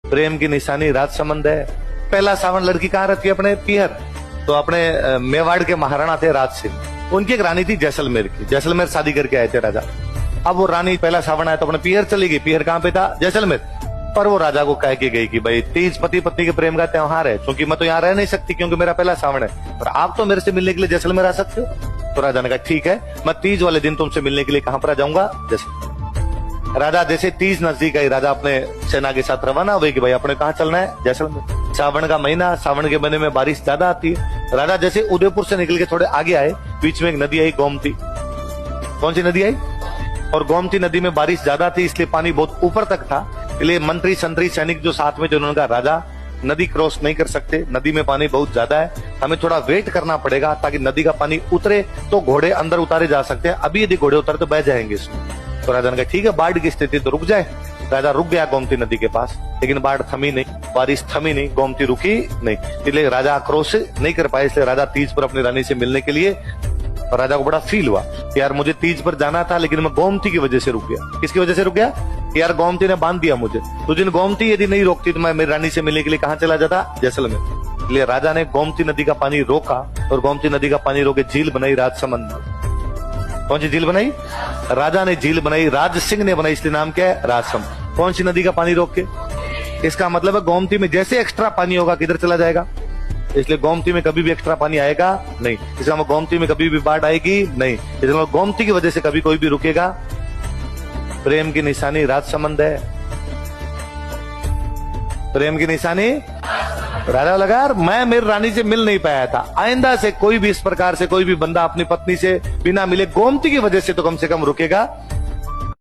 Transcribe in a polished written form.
प्रेम की निशानी राजसमंद है। पहला सावन लड़की कहाँ रहती है? अपने पियर। तो अपने मेवाड़ के महाराणा थे राज सिंह, उनकी एक रानी थी जैसलमेर की। जैसलमेर शादी करके आए थे राजा। अब वो रानी पहला सावन आया तो अपने पियर चली गई। पियर कहाँ पे था? जैसलमेर। पर वो राजा को कह के गई कि भाई तीज पति पत्नी के प्रेम का त्योहार है, क्योंकि मैं तो यहाँ रह नहीं सकती क्योंकि मेरा पहला सावन है, पर आप तो मेरे से मिलने के लिए जैसलमेर आ सकते हो। तो राजा ने कहा ठीक है, मैं तीज वाले दिन तुमसे मिलने के लिए कहां पर आ जाऊंगा? जैसे राजा जैसे तीज नजदीक आई, राजा अपने सेना के साथ रवाना हुए कि भाई अपने कहाँ चलना है? जैसलमेर। सावन का महीना, सावन के महीने में बारिश ज्यादा आती है। राजा जैसे उदयपुर से निकल के थोड़े आगे आए, बीच में एक नदी आई, गोमती। कौन सी नदी आई? और गोमती नदी में बारिश ज्यादा थी, इसलिए पानी बहुत ऊपर तक था। इसलिए मंत्री संतरी सैनिक जो साथ में, जो उन्होंने कहा राजा नदी क्रॉस नहीं कर सकते, नदी में पानी बहुत ज्यादा है, हमें थोड़ा वेट करना पड़ेगा ताकि नदी का पानी उतरे तो घोड़े अंदर उतारे जा सकते हैं। अभी यदि घोड़े उतरे तो बह जाएंगे इसमें। तो राजा ने कहा ठीक है, बाढ़ की स्थिति तो रुक जाए। राजा रुक गया गोमती नदी के पास, लेकिन बाढ़ थमी नहीं, बारिश थमी नहीं, गोमती रुकी नहीं। इसलिए राजा आक्रोश नहीं कर पाए। इसलिए राजा तीज पर अपनी रानी से मिलने के लिए, और राजा को बड़ा फील हुआ कि यार मुझे तीज पर जाना था लेकिन मैं गोमती की वजह से रुक गया। किसकी वजह से रुक गया? यार गोमती ने बांध दिया मुझे। तो जिन गोमती यदि नहीं रोकती तो मैं मेरी रानी से मिलने के लिए कहां चला जाता? जैसलमेर। इसलिए राजा ने गोमती नदी का पानी रोका, और गोमती नदी का पानी रोके झील बनाई राजसमंद में। कौन सी झील बनाई? राजा ने झील बनाई, राज सिंह ने बनाई, इसलिए नाम क्या है? राजसमंद। कौन सी नदी का पानी रोक के? इसका मतलब है गोमती में जैसे एक्स्ट्रा पानी होगा किधर चला जाएगा? इसलिए गोमती में कभी भी एक्स्ट्रा पानी आएगा नहीं। इसका मतलब गोमती में कभी भी बाढ़ आएगी नहीं। इसलिए मतलब गोमती की वजह से कभी कोई भी रुकेगा। प्रेम की निशानी राजसमंद है। प्रेम की निशानी राजा लगा, मैं मेरी रानी से मिल नहीं पाया था, आइंदा से कोई भी इस प्रकार से कोई भी बंदा अपनी पत्नी से बिना मिले गोमती की वजह से तो कम रुकेगा